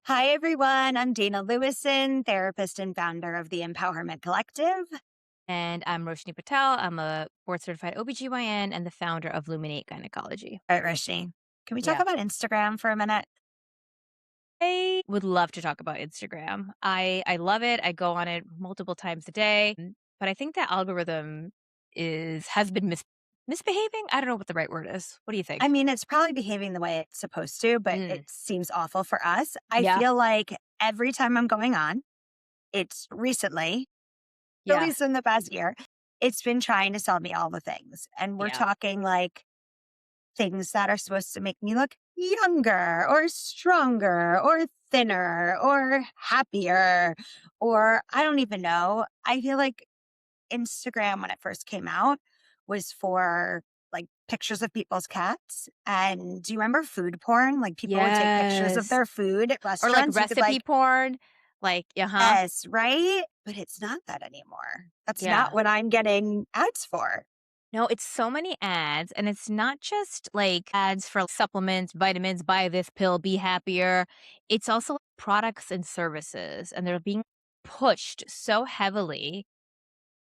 Hi, everyone. I'm Dana Lewison, therapist and founder of the Empowerment Collective. And I'm Roshni Patel. I'm a board certified OBGYN and the founder of Luminate Gynecology. All right, Rishi, can we talk Yeah. about Instagram for a minute? I would love to talk about Instagram. I love it. I go on it multiple times a day. But I think that algorithm has been misbehaving. I don't know what the right word is. What do you I think? mean, it's probably behaving the way it's supposed to, but it Mm. seems awful for us. I Yeah. feel like every time I'm going on, it's recently, at Yeah. least in the past year, it's been trying to sell me all the things. And we're Yeah. talking like things that are supposed to make me look younger or stronger or thinner or happier, or I don't even know. I feel like Instagram, when it first came out, was for like pictures of people's cats. And do you remember food porn? Like people would take pictures of Yes. their food at Or like restaurants. You could recipe like, porn. Like, uh-huh. yes, right? But it's not that anymore. That's not Yeah. what I'm getting ads for. No, it's so many ads, and it's not just like ads for supplements, vitamins, buy this pill, be happier. It's also products and services, and they're being pushed so heavily.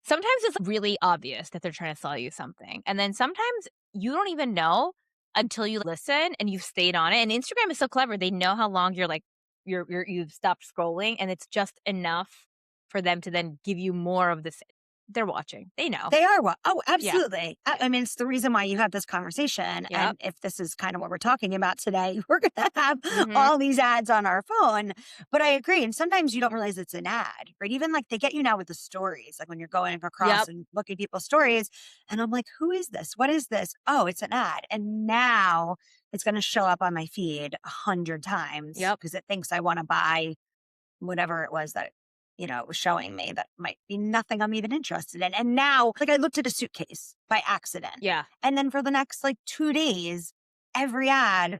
Sometimes it's really obvious that they're trying to sell you something. And then sometimes you don't even know until you listen and you've stayed on it. And Instagram is so clever. They know how long you've stopped scrolling, and it's just enough for them to then give you more of this. They're watching. They know. They are what? Oh, Yeah. absolutely. I mean, it's the reason why you have this conversation. Yep. And if this is kind of what we're talking about today, we're going to have Mhm. all these ads on our phone. But I agree. And sometimes you don't realize it's an ad, right? Even like they get you now with the stories, like when you're going across Yep. and looking at people's stories. And I'm like, who is this? What is this? Oh, it's an ad. And now it's going to show up on my feed 100 times Yep. because it thinks I want to buy whatever it was that, it was showing me that might be nothing I'm even interested in. And now, like, I looked at a suitcase by accident. Yeah. And then for the next like 2 days, every ad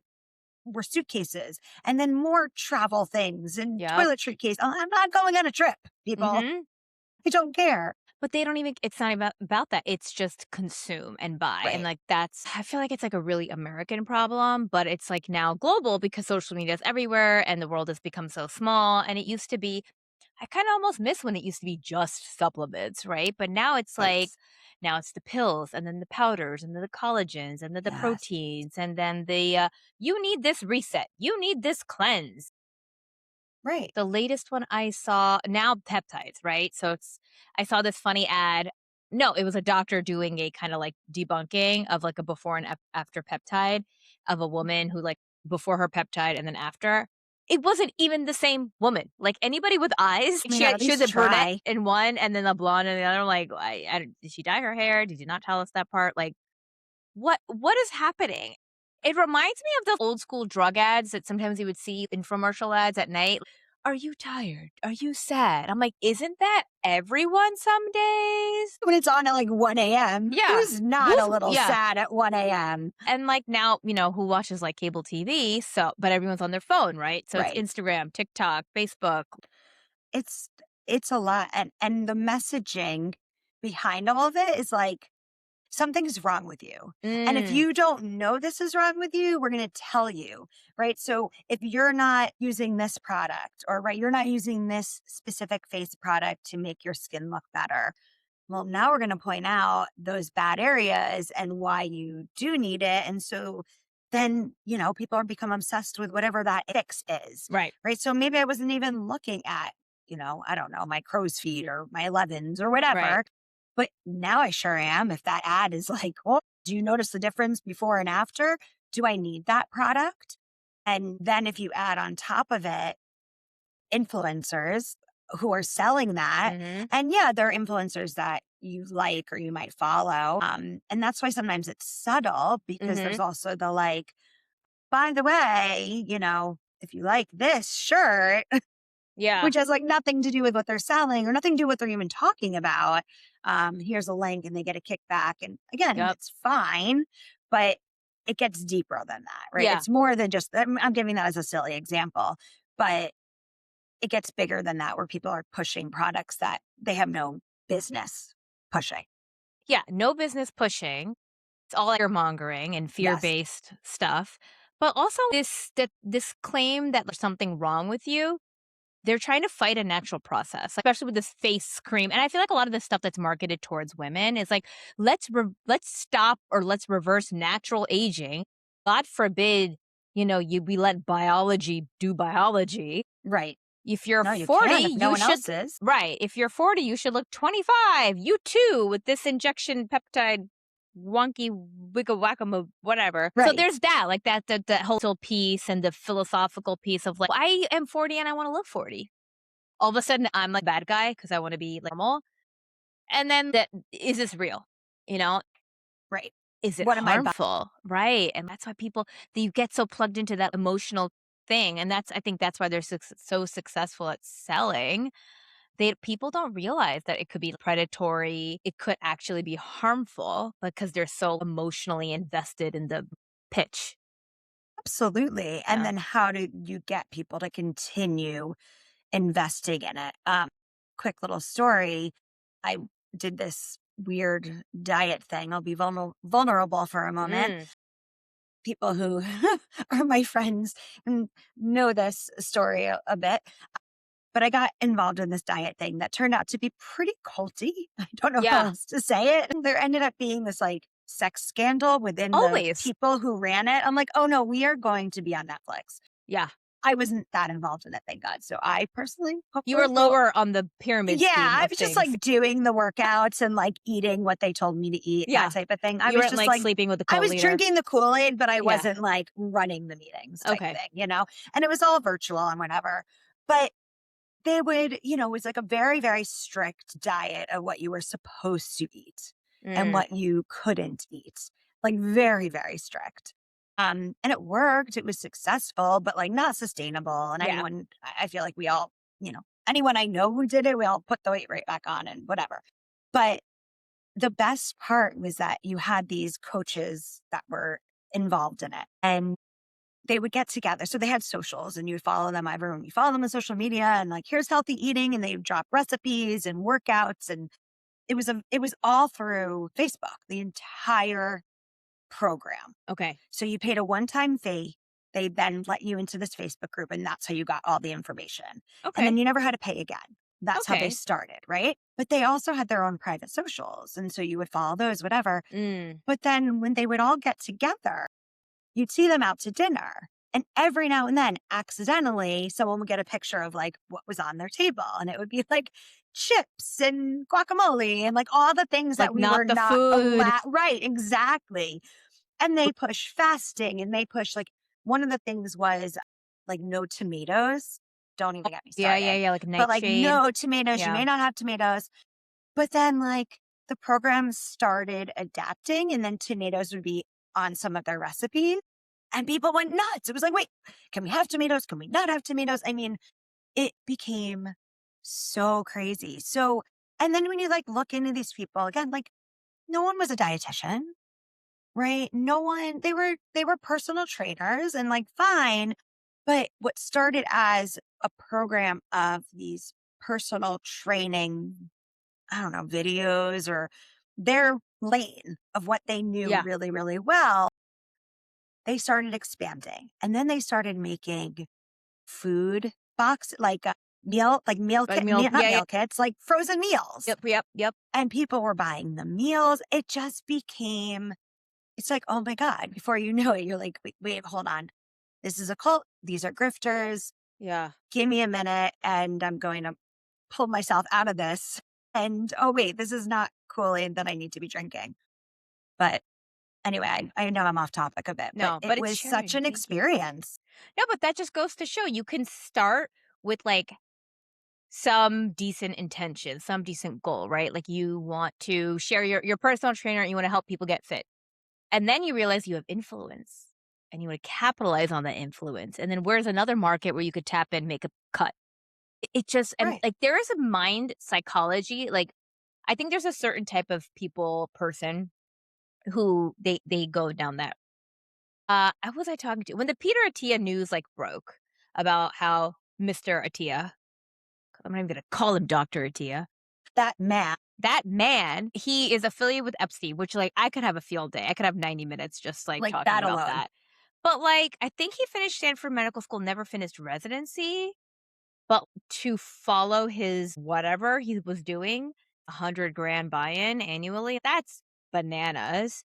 were suitcases and then more travel things and Yep. toiletry case. I'm not going on a trip, people. Mhm. I don't care. But they don't even it's not about that. It's just consume and buy. And Right. like I feel like it's like a really American problem, but it's like now global because social media is everywhere and the world has become so small. And it used to be I kind of almost miss when it used to be just supplements, right? But now it's like Yes. now it's the pills and then the powders and then the collagens and then the Yes. proteins and then the you need this reset. You need this cleanse. Right. The latest one I saw now peptides, right? So I saw this funny ad. No, it was a doctor doing a kinda, like, debunking of, like, a before and after peptide of a woman who, like, before her peptide and then after. It wasn't even the same woman. Like, anybody with eyes, I mean, at she was least a brunette try. in one and then a blonde in the other. I'm like, I don't did she dye her hair? Did you not tell us that part? Like, what is happening? It reminds me of the old school drug ads that sometimes you would see infomercial ads at night. "Are you tired? Are you sad?" I'm like, "Isn't that everyone some days?" When it's on at like 1 a.m., Yeah. who's not Who's a little yeah. sad at 1 a.m.? And, like, now, who watches, like, cable TV, so but everyone's on their phone, right? So it's Right. Instagram, TikTok, Facebook. It's it's a lot, and the messaging behind all of it is like, something's wrong with you, and if Mm, you don't know this is wrong with you, we're gonna tell you, right? So, if you're not using this product or, right, you're not using this specific face product to make your skin look better, well, now we're gonna point out those bad areas and why you do need it, and so then, people are become obsessed with whatever that fix is, right, right? So maybe I wasn't even looking at, I don't know, my crow's feet or my 11s or right. whatever, but now I sure am. If that ad is like, "Oh, do you notice the difference before and after? Do I need that product?" And then if you add on top of it influencers who are selling that. Mhm, And yeah, they're influencers that you like or you might follow. And that's why sometimes it's subtle because there's mhm. also the like, by the way, if you like this shirt, Yeah, which has like nothing to do with what they're selling or nothing to do with what they're even talking about, here's a link and they get a kickback. And again, yep, it's fine, but it gets deeper than that, right? yeah. It's more than just, I'm giving that as a silly example, but it gets bigger than that where people are pushing products that they have no business pushing. Yeah, no business pushing. It's all fear mongering and Yes. fear-based stuff. But also this claim that there's something wrong with you, they're trying to fight a natural process, especially with this face cream. And I feel like a lot of the stuff that's marketed towards women is like, let's stop or let's reverse natural aging. God forbid, we let biology do biology. Right. If you're No, you 40, can if no you one should else is. right. If you're 40, you should look 25. You too, with this injection peptide wonky wicka wackamo whatever. So Right. there's that, like that whole piece and the philosophical piece of like, I am 40 and I want to look 40. All of a sudden I'm like bad guy because I want to be like normal. And then that is this real? You know, Right. is it What am I about? harmful? Right. And that's why you get so plugged into that emotional thing. And I think that's why they're so successful at selling. People don't realize that it could be predatory. It could actually be harmful because they're so emotionally invested in the pitch. Absolutely. And Yeah. then how do you get people to continue investing in it? Quick little story. I did this weird diet thing. I'll be vulnerable for a moment. Mm. People who are my friends know this story a bit. But I got involved in this diet thing that turned out to be pretty culty. I don't know how Yeah. else to say it. And there ended up being this like sex scandal within the Always. people who ran it. I'm like, oh no, we are going to be on Netflix. Yeah. I wasn't that involved in it, thank God. So I personally, You were hopefully, will. lower on the pyramid Yeah, scheme I of was just things. like doing the workouts and like eating what they told me to eat, that Yeah. type of thing. I You was weren't just like like, sleeping with the I cult was leader. drinking the Kool Aid, but I Yeah. wasn't like running the meetings type Okay. thing. And it was all virtual and whatever. But they would, it was like a very, very strict diet of what you were supposed to eat and Mm. what you couldn't eat. Like very, very strict. And it worked. It was successful, but like not sustainable. And Yeah. I feel like we all, anyone I know who did it, we all put the weight right back on and whatever. But the best part was that you had these coaches that were involved in it. And they would get together. So they had socials and you would follow them. Everyone, you follow them on social media and like, here's healthy eating. And they would drop recipes and workouts. And it was all through Facebook, the entire program. Okay. So you paid a one-time fee. They then let you into this Facebook group and that's how you got all the information. And Okay. then you never had to pay again. That's how they Okay. started, right? But they also had their own private socials. And so you would follow those, whatever. Mm. But then when they would all get together, you'd see them out to dinner. And every now and then, accidentally, someone would get a picture of like what was on their table. And it would be like chips and guacamole and like all the things Like that we not were the not food. allowed. Right, exactly. And they push fasting and they push like one of the things was like no tomatoes. Don't even get me Yeah, yeah, started. yeah, like But like nightshade. no tomatoes. You Yeah. may not have tomatoes. But then like the program started adapting and then tomatoes would be on some of their recipes. And people went nuts. It was like, wait, can we have tomatoes? Can we not have tomatoes? I mean, it became so crazy. So, and then when you like look into these people again, like no one was a dietitian, right? No one, they were personal trainers and like fine. But what started as a program of these personal training, I don't know, videos or their lane of what they knew Yeah. really, really well, they started expanding. And then they started making food box, like meal Like kit, meal. not Yeah, yeah. meal kits, like frozen meals. Yep, yep, yep. And people were buying the meals. It just became, it's like, oh my God, before you know it, you're like, wait, hold on. This is a cult. These are grifters. Yeah. Give me a minute and I'm going to pull myself out of this. And oh, wait, this is not Kool-Aid that I need to be drinking. But anyway, I know I'm off topic a bit, but No, it but it's was such sharing. an Thank you. experience. No, but that just goes to show you can start with like some decent intention, some decent goal, right? Like you want to share your personal trainer and you want to help people get fit. And then you realize you have influence and you want to capitalize on that influence. And then where's another market where you could tap in, make a cut? It just, and Right. like there is a mind psychology. Like I think there's a certain type of person who they go down that. I was I talking to when the Peter Attia news like broke about how Mr. Attia, I'm not even gonna call him Dr. Attia. That math. That man, he is affiliated with Epstein, which like I could have a field day. I could have 90 minutes just like Like talking that about alone. that. But, like, I think he finished Stanford Medical School, never finished residency, but to follow his whatever he was doing, 100 grand buy-in annually, that's bananas.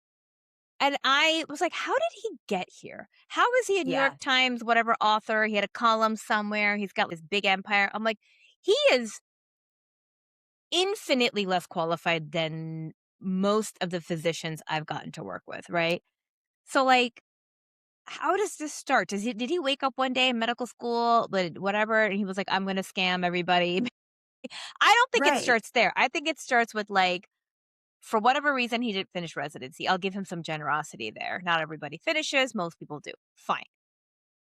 And I was like, "How did he get here? How is he a New York Yeah. Times whatever author? He had a column somewhere. He's got this big empire." I'm like, "He is infinitely less qualified than most of the physicians I've gotten to work with, right?" So, like, how does this start? Did he wake up one day in medical school, but whatever, and he was like, "I'm gonna scam everybody." I don't think it Right. starts there. I think it starts with, like, for whatever reason, he didn't finish residency. I'll give him some generosity there. Not everybody finishes, most people do. Fine.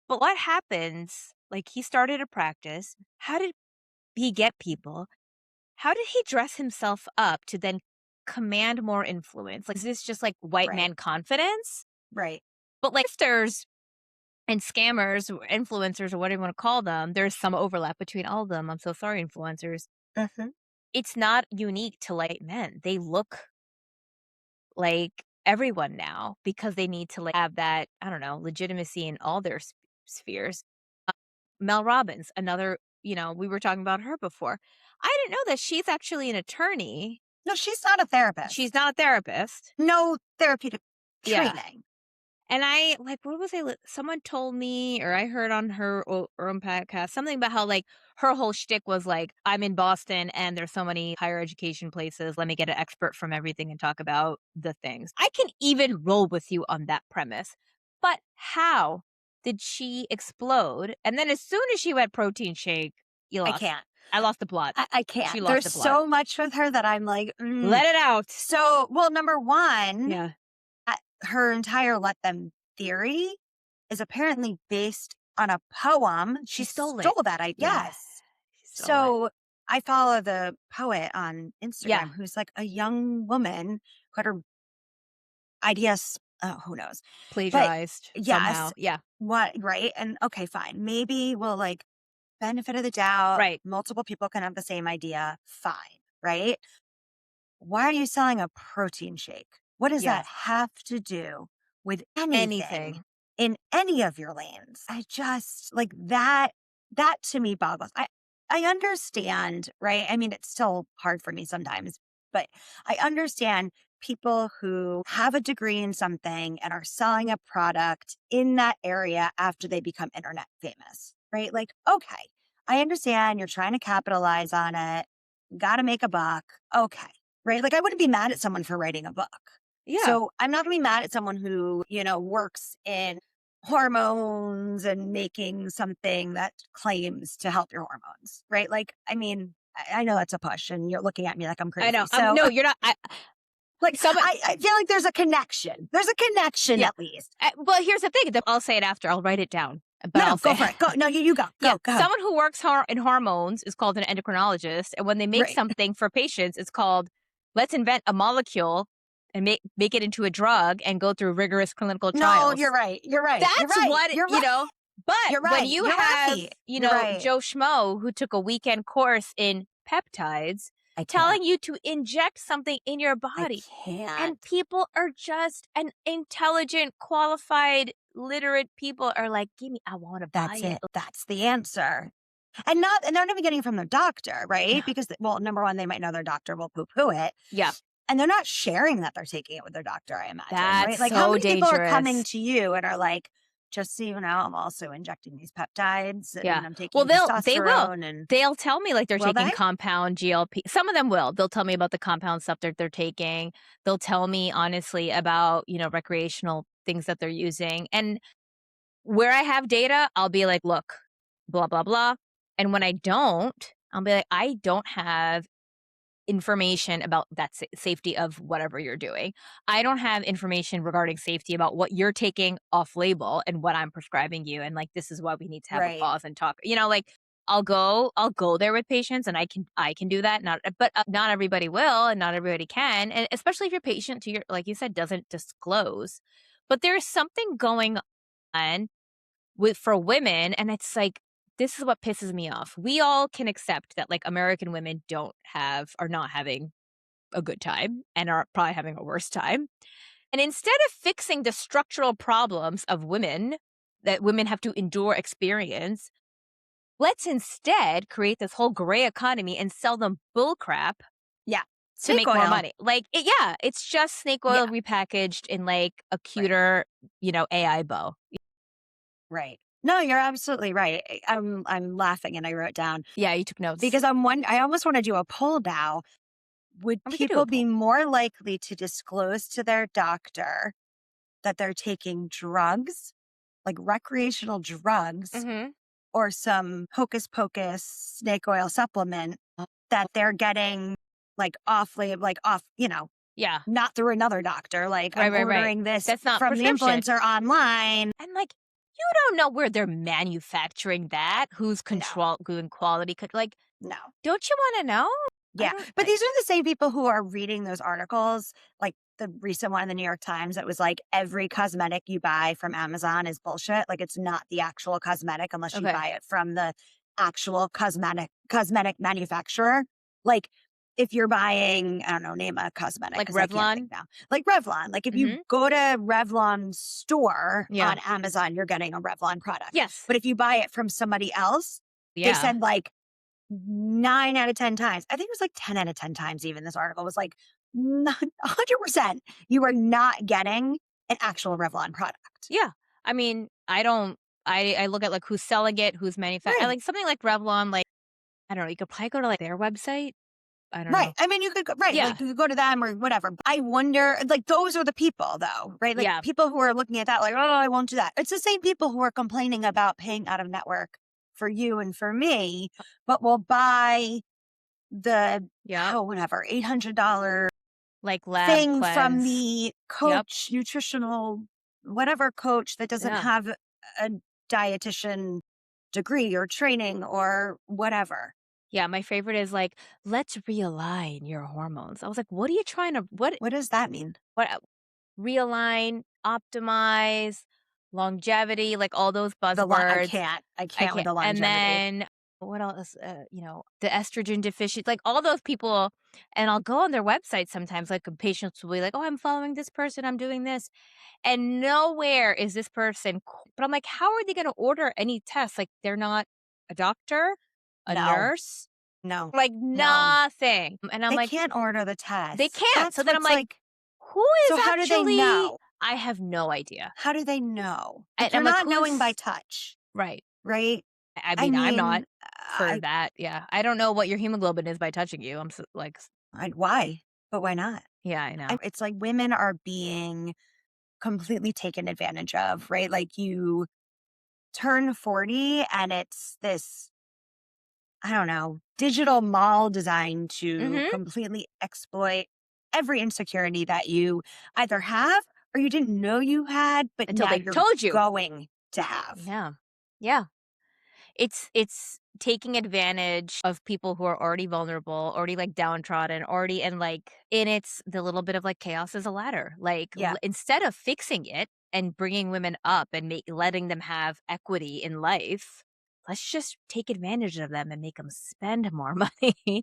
But what happens, like, he started a practice. How did he get people? How did he dress himself up to then command more influence? Like, is this just, like, white Right. man confidence? Right. But, like, grifters and scammers or influencers or whatever you wanna call them, there's some overlap between all of them. I'm so sorry, influencers. Mhm. It's not unique to white men. They look like everyone now because they need to, like, have that, I don't know, legitimacy in all their spheres. Uh, Mel Robbins, another, we were talking about her before. I didn't know that she's actually an attorney. No, she's not a She's therapist. not a therapist. No therapeutic Yeah. training. And I like, what was I someone told me, or I heard on her own podcast, something about how, like, her whole shtick was like, "I'm in Boston and there's so many higher education places. Let me get an expert from everything and talk about the things." I can even roll with you on that premise. But how did she explode? And then as soon as she went protein shake, you I lost. can't. I lost the plot. I She can't. lost There's the plot. so much with her that I'm like, Let it out. So, well, number one, Yeah. her entire "let them" theory is apparently based on a poem. She She stole it. stole that Yeah. yes. She stole it. So, I follow the poet on Yeah. Instagram who's, like, a young woman who had her ideas who knows? But Plagiarized yes, somehow. Yeah. what right? And okay, fine. Maybe we'll, like, benefit of the doubt, Right. multiple people can have the same idea, fine, right? Why are you selling a protein shake? What does that Yes. have to do with anything Anything. in any of your lanes? I just like that to me boggles. I understand, right? I mean, it's still hard for me sometimes, but I understand people who have a degree in something and are selling a product in that area after they become internet famous, right? Like, okay, I understand you're trying to capitalize on it, got to make a buck. Okay. Right? Like, I wouldn't be mad at someone for writing a book. Yeah. So, I'm not gonna be mad at someone who, works in hormones and making something that claims to help your hormones, right? Like, I mean, I know that's a push and you're looking at me like I'm I know. crazy. So, No, you're not. like, Someone I feel like there's a connection. There's a connection Yeah. at least. Well, here's the thing, I'll say it after, I'll write it down, but No, no, I'll go say for it. Go. No, you go. yeah, Go. someone who works in hormones is called an endocrinologist, and when they make Right. something for patients, it's called, "Let's invent a molecule and make it into a drug and go through rigorous clinical No, trials." you're right. You're right. You're That's right. what You're right. but You're when right. you You're have, right. You're right. Joe Schmo who took a weekend course in peptides I can't. telling you to inject something in your I body, can't. and people are just and intelligent, qualified, literate people are like, "Give me I wanna buy That's it." it. That's the answer. And they're not even getting it from their doctor, right? Yeah. Because well, number one, they might know their doctor will poo-poo it. Yeah. And they're not sharing that they're taking it with their doctor, I imagine, That's right? Like how so many people are coming dangerous. to you and are like, just so you know, I'm also injecting these peptides Yeah. and I'm Well, taking they will. testosterone and They'll tell me, like, they're will taking they? compound GLP. Some of them will. They'll tell me about the compound stuff that they're taking. They'll tell me honestly about, recreational things that they're using, and where I have data, I'll be like, "Look, blah, blah, blah." And when I don't, I'll be like, "I don't have information about that safety of whatever you're doing. I don't have information regarding safety about what you're taking off label and what I'm prescribing you, and, like, this is why we need to have a Right. pause and talk." Like, I'll go there with patients, and I can do that, but not everybody will, and not everybody can, and especially if your patient, to your like you said, doesn't disclose. But there's something going on for women, and it's like, this is what pisses me off. We all can accept that, like, American women are not having a good time and are probably having a worse time. And instead of fixing the structural problems of women that women have to endure experience, let's instead create this whole gray economy and sell them bullcrap Yeah. to Snake make more oil. money. Like, yeah, it's just snake oil Yeah. repackaged in like a Right. cuter, AI bow. Right. No, you're absolutely right. I'm laughing and I wrote down Yeah, you took notes. because I almost want to do a poll now. Would And we could do people a be poll. more likely to disclose to their doctor that they're taking drugs, like recreational drugs, Mhm. or some hocus pocus snake oil supplement that they're getting like off, Yeah. not through another doctor? Like, Right, I'm right, right. ordering this That's not from the prescription. influencer online. And like, you don't know where they're manufacturing that, who's No, doing quality like, no. don't you wanna know? I Yeah, don't but these are the same people who are reading those articles, like the recent one in the New York Times that was like, "Every cosmetic you buy from Amazon is bullshit." Like, it's not the actual cosmetic unless you okay. buy it from the actual cosmetic manufacturer. Like, if you're buying, I don't know, name a cosmetic Like because I can't think Revlon? now. Like Revlon. Like, if you Mhm. go to Revlon's store Yeah. on Amazon, you're getting a Revlon product. Yes. But if you buy it from somebody else, they Yeah. said like 9 out of 10 times. I think it was like 10 out of 10 times even this article was like, not 100% you are not getting an actual Revlon product. Yeah. I mean, I don't I look at, like, who's selling it, who's I Right. like something like Revlon, like, I don't know, you could probably go to, like, their website? I don't Right. know. I mean, you could go, right. Yeah. Like you could go to them or whatever. I wonder, like, those are the people though, right? Like Yeah. people who are looking at that, like, oh, I won't do that. It's the same people who are complaining about paying out of network for you and for me, but will buy the, Yep. whatever, $800 Like Lab thing from Cleanse. the Yep. coach, nutritional, whatever coach that doesn't Yeah. have a dietitian degree or training or whatever. Yeah, my favorite is, like, "Let's realign your hormones." I was like, "What are you trying to What does that mean? what realign, optimize, longevity," like, all those I buzzwords. can't. I I can't with can't the and longevity. then what else? The estrogen deficient, like all those people, and I'll go on their website sometimes, like, patients will be like, "Oh, I'm following this person, I'm doing this," and nowhere is this person but I'm like, "How are they gonna order any tests?" Like, they're not a doctor, a No, nurse, no, like, no. nothing, and I'm They like, can't order the "They test. can't." So That's then I'm what's like, like, "Who so is how do they actually" know? I have no idea. How do they know? And Like, I'm you're like, not knowing by "Who's" touch, right. right? I I mean, I'm not mean, for that, yeah. I don't know what your hemoglobin is by touching you. I'm like, why? But why not? yeah, I know. It's like women are being completely taken advantage of, right? Like you turn 40 and it's this, I don't know, digital mall designed to Mhm. completely exploit every insecurity that you either have or you didn't know you had, but Until now they you're told you. going to have. Yeah. Yeah. It's taking advantage of people who are already vulnerable, already, like, downtrodden, already and, like and it's the little bit of, like, chaos is a ladder. Like, Yeah, instead of fixing it and bringing women up and letting them have equity in life, let's just take advantage of them and make them spend more money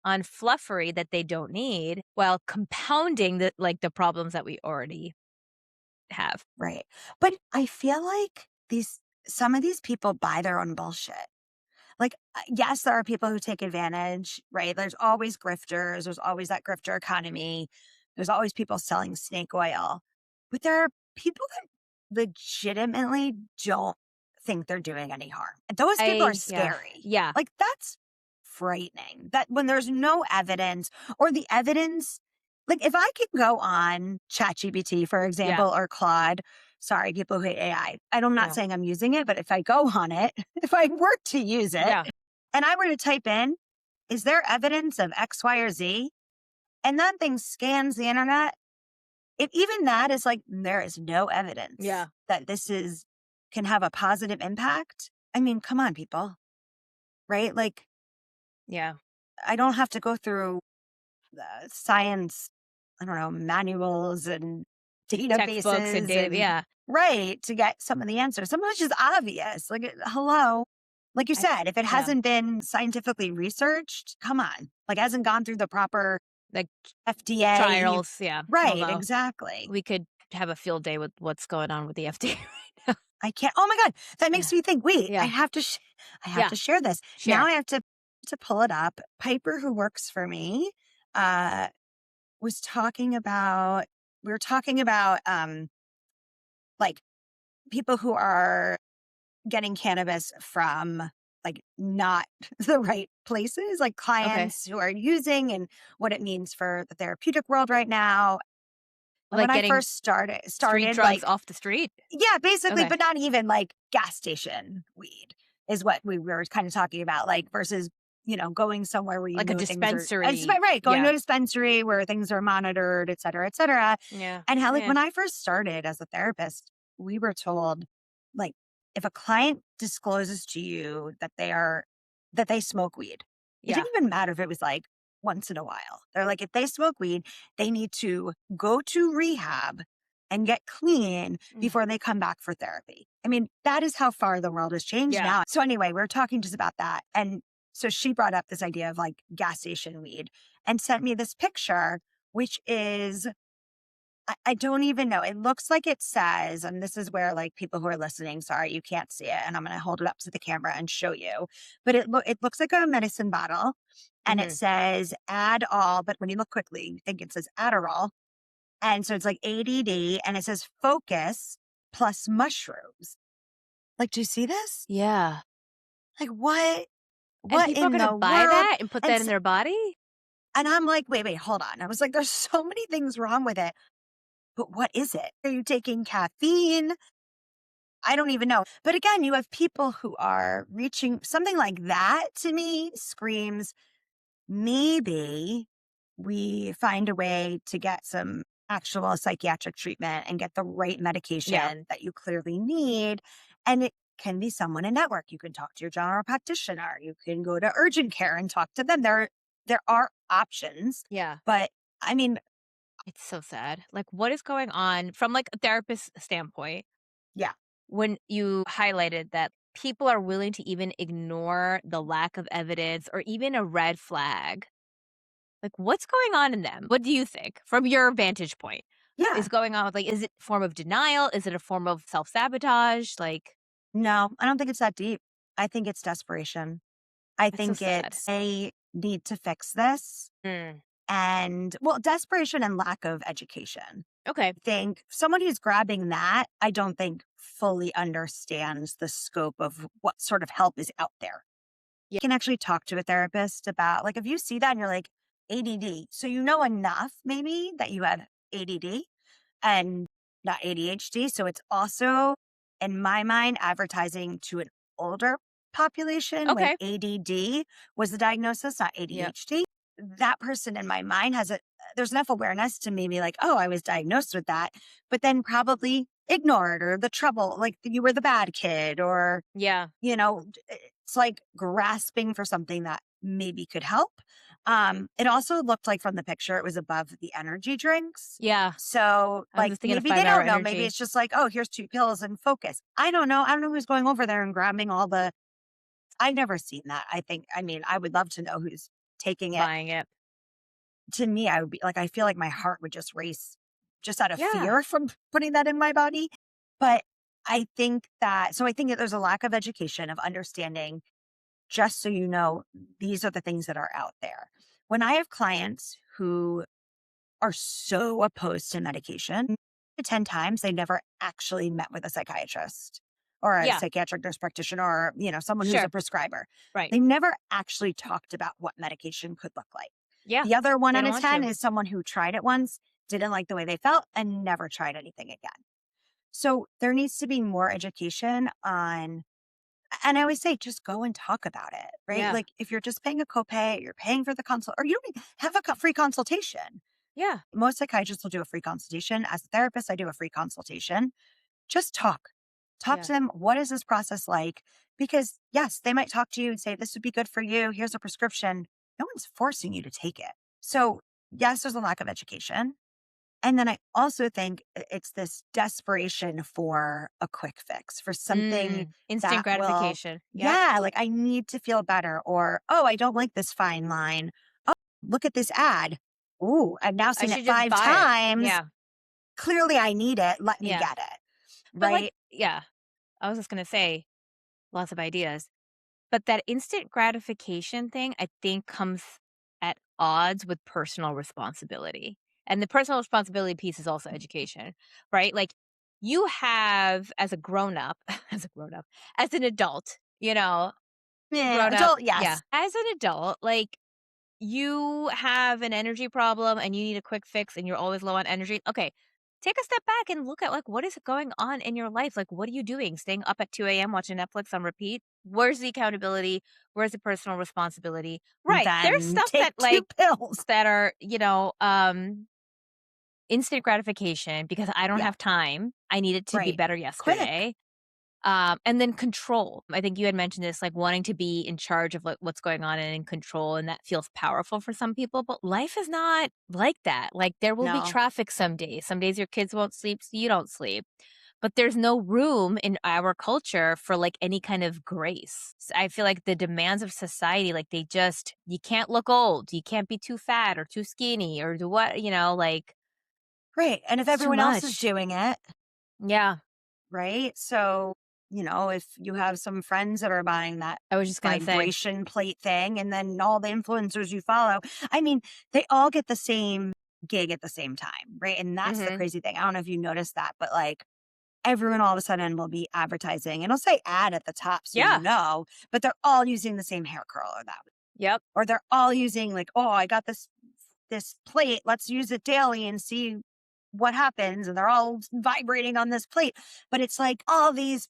on fluffery that they don't need while compounding the problems that we already have. right. But I feel like some of these people buy their own bullshit. Like, yes, there are people who take advantage, right? There's always grifters. There's always that grifter economy. There's always people selling snake oil. But there are people that legitimately don't think they're doing any harm. And those people are Yeah. scary. Yeah. Like, that's frightening. That when there's no evidence or the evidence, like if I could go on ChatGPT, for Yeah. example, or Claude, sorry, people who hate AI. I'm not Yeah. saying I'm using it, but if I go on it, if I were to use it Yeah. and I were to type in, is there evidence of X, Y, or Z? And that thing scans the internet. If even that is like, there is no evidence Yeah. that can have a positive impact. I mean, come on, people, right? Like, Yeah. I don't have to go through science, I don't know, manuals and Textbooks and databases data and yeah. right to get some of the answers. Some of it's just obvious. Like, hello. Like you I said, if it yeah. hasn't been scientifically researched, come on. Like, hasn't gone through the proper Like FDA. trials, yeah. Right, Although exactly. we could have a field day with what's going on with the FDA right now. I can't oh my god, that makes Yeah. me think, "Wait, Yeah. I have Yeah. to share this." Now Share. I have to pull it up. Piper, who works for me, uh, was talking about we were talking about, like, people who are getting cannabis from, like, not the right places, like Okay. clients who are using and what it means for the therapeutic world right now. And when Like I getting first street started, drugs like off the street? yeah, basically, Okay. but not even like gas station weed is what we were kind of talking about, like versus, going somewhere where Like a things are dispensary. right, going to Yeah. a dispensary where things are monitored, et cetera, et cetera. Yeah. And how like Yeah. when I first started as a therapist, we were told like if a client discloses to you that they smoke weed, it Yeah. didn't even matter if it was like once in a while. They're like, if they smoke weed, they need to go to rehab and get clean Mm. before they come back for therapy. I mean, that is how far the world has changed Yeah. now. So anyway, we were talking just about that. And so she brought up this idea of like gas station weed and sent me this picture, which is, I don't even know. It looks like it says, and this is where like people who are listening, sorry, you can't see it. And I'm going to hold it up to the camera and show you. But it looks like a medicine bottle and it Mhm. says add all. But when you look quickly, you think it says Adderall. And so it's like ADD and it says focus plus mushrooms. Like, do you see this? Yeah. Like, And what people are in gonna the buy world? that and put And, that in s- their body? and I'm like, wait, hold on. I was like, there's so many things wrong with it, but what is it? Are you taking caffeine? I don't even know. But again, you have people who are reaching something like that to me screams maybe we find a way to get some actual psychiatric treatment and get the right Yeah. medication that you clearly need. And it can be someone in network. You can talk to your general practitioner. You can go to urgent care and talk to them. There are options. Yeah. But I mean, It's so sad. Like, what is going on from, like, a therapist standpoint yeah, when you highlighted that people are willing to even ignore the lack of evidence or even a red flag? Like, what's going on in them? What do you think from your vantage point yeah. is going on with, like, is it a form of denial? Is it a form of self-sabotage? Like, No, I don't think it's that deep. I think it's desperation. I it's so think sad. it's a need to fix this. Mm. And well, desperation and lack of education. Okay. Think someone who's grabbing that, I don't think fully understands the scope of what sort of help is out there. Yeah. You can actually talk to a therapist about, like, if you see that and you're like, ADD. So you know enough maybe that you have ADD and not ADHD. So it's also, in my mind, advertising to an older population when Okay. ADD was the diagnosis, not Yep. ADHD. That person in my mind there's enough awareness to maybe like, oh, I was diagnosed with that, but then probably ignored or the trouble, like you were the bad kid or Yeah. it's like grasping for something that maybe could help. It also looked like from the picture, it was above the energy drinks. Yeah. So, I was like, just thinking of maybe they 5 Hour don't know. Maybe Energy. it's just like, oh, here's 2 pills and focus. I don't know. I don't know who's going over there and grabbing all the. I've never seen that. I mean, I would love to know who's taking it. Buying it. To me, I would be like, I feel like my heart would just race just out of Yeah. fear from putting that in my body. But I think that there's a lack of education, of understanding just so you know, these are the things that are out there. When I have clients who are so opposed to medication, 10 times they never actually met with a psychiatrist or a Yeah. psychiatric nurse practitioner or, someone who's a Sure. prescriber. Right. They never actually talked about what medication could look like. Yeah. The other one They out don't of want 10 to. is someone who tried it once, didn't like the way they felt, and never tried anything again. So there needs to be more education on and I always say, just go and talk about it, right? Yeah. Like if you're just paying a copay, you're paying for the consult, or you don't even have a free consultation. Yeah. Most psychiatrists will do a free consultation. As a therapist, I do a free consultation. Just talk. Talk Yeah. to them. What is this process like? Because yes, they might talk to you and say, this would be good for you. Here's a prescription. No one's forcing you to take it. So yes, there's a lack of education. And then I also think it's this desperation for a quick fix, for something Instant that will, gratification. Yep. yeah, like I need to feel better, or, oh, I don't like this fine line. Oh, look at this ad. Ooh, I've now I seen it should just 5 buy it. times. Yeah. Clearly I need it. Let me Yeah. get it. But, like Right? yeah, I was just gonna say, lots of ideas. But that instant gratification thing, I think, comes at odds with personal responsibility. And the personal responsibility piece is also education, right? Like, you have as a grown up, as a grown up, as an adult, Yeah, grown up, adult, yeah. yes. As an adult, like, you have an energy problem and you need a quick fix and you're always low on energy. Okay. Take a step back and look at like what is going on in your life? Like what are you doing? Staying up at 2 a.m. watching Netflix on repeat? Where's the accountability? Where's the personal responsibility? Right. There's Then stuff take that 2 like pills. that are, instant gratification because I don't Yeah, have time. I need it to be right. better Quick. yesterday. And then control. I think you had mentioned this, like wanting to be in charge of like what's going on and in control, and that feels powerful for some people. But life is not like that. Like there will be No. traffic some days. Some days your kids won't sleep, so you don't sleep. But there's no room in our culture for like any kind of grace. I feel like the demands of society, like they just you can't look old, you can't be too fat or too skinny or do what, like Great, and if it's too everyone else is much. doing it, Yeah, right? So, if you have some friends that are buying that I was just gonna say, vibration plate thing and then all the influencers you follow, I mean, they all get the same gig at the same time, right? And that's the mm-hmm. crazy thing. I don't know if you noticed that, but like everyone all of a sudden will be advertising and it'll say ad at the top so Yeah, but they're all using the same hair curler that week. yep, Or they're all using like, oh, I got this plate. Let's use it daily and see what happens. And they're all vibrating on this plate. But it's like all these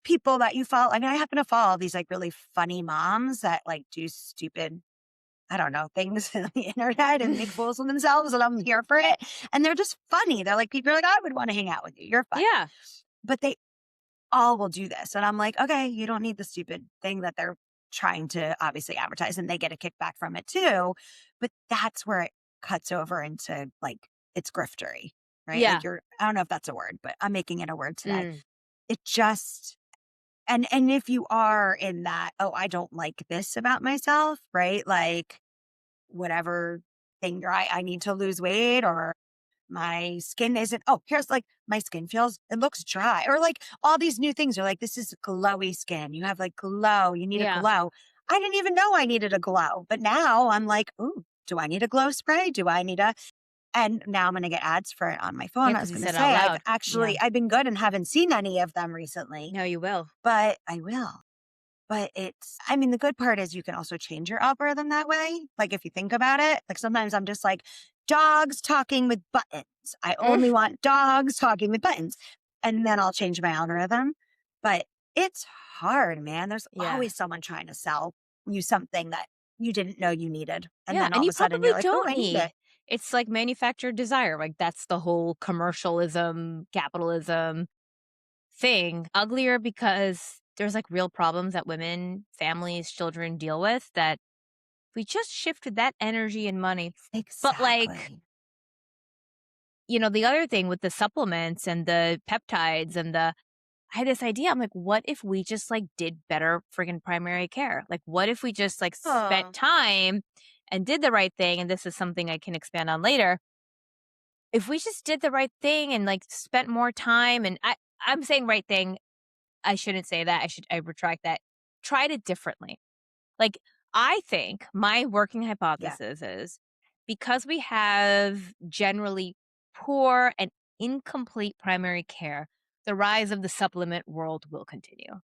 people that you follow. I mean, I happen to follow these like really funny moms that like do stupid, I don't know, things on the internet and make fools of themselves. And I'm here for it. And they're just funny. They're like, people are like, I would want to hang out with you. You're funny. yeah. But they all will do this. And I'm like, okay, you don't need the stupid thing that they're trying to obviously advertise and they get a kickback from it too. But that's where it cuts over into like it's griftery, right? Like Yeah. I don't know if that's a word, but I'm making it a word today. Mm. It just and if you are in that, oh, I don't like this about myself, right? Like whatever thing I need to lose weight or my skin isn't here's like my skin feels it looks dry or like all these new things are like this is glowy skin. You have like glow, you need a Yeah. glow. I didn't even know I needed a glow, but now I'm like, ooh, do I need a glow spray? Do I need a and now I'm going to get ads for it on my Yeah, phone. I was because you going to said it out say loud. Yeah. I've been good and haven't seen any of them recently, No, you will. but I will. But I mean, the good part is you can also change your algorithm that way. Like if you think about it, like sometimes I'm just like, dogs talking with buttons. I only Mm. want dogs talking with buttons. And then I'll change my algorithm. But it's hard, man. There's Yeah. always someone trying to sell you something that you didn't know you needed. And Yeah, then all and of you a sudden you're probably like, oh, don't I need it. need. It's like manufactured desire, like, that's the whole commercialism, capitalism thing. Uglier because there's, like, real problems that women, families, children deal with that we just shifted that energy and money. But, like, Exactly. the other thing with the supplements and the peptides and I had this idea. I'm like, what if we just like did better friggin' primary care? Like, what if we just like spent Oh, time and did the right thing? And this is something I can expand on later. If we just did the right thing and like spent more time, and I'm saying right thing, I shouldn't say that. I retract that. Tried it differently. Like, I think my working yeah. hypothesis is because we have generally poor and incomplete primary care, the rise of the supplement world will continue.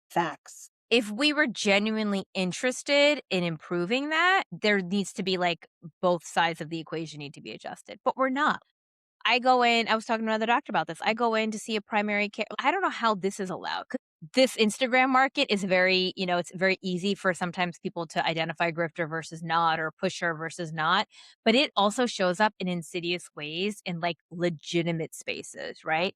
Facts. If we were genuinely interested in improving that, there needs to be like both sides of the equation need to be adjusted, but we're not. I was talking to another doctor about this. I go in to see a primary care. I don't know how this is allowed. 'Cause this Instagram market is very, it's very easy for sometimes people to identify grifter versus not or pusher versus not. But it also shows up in insidious ways in like legitimate spaces, right?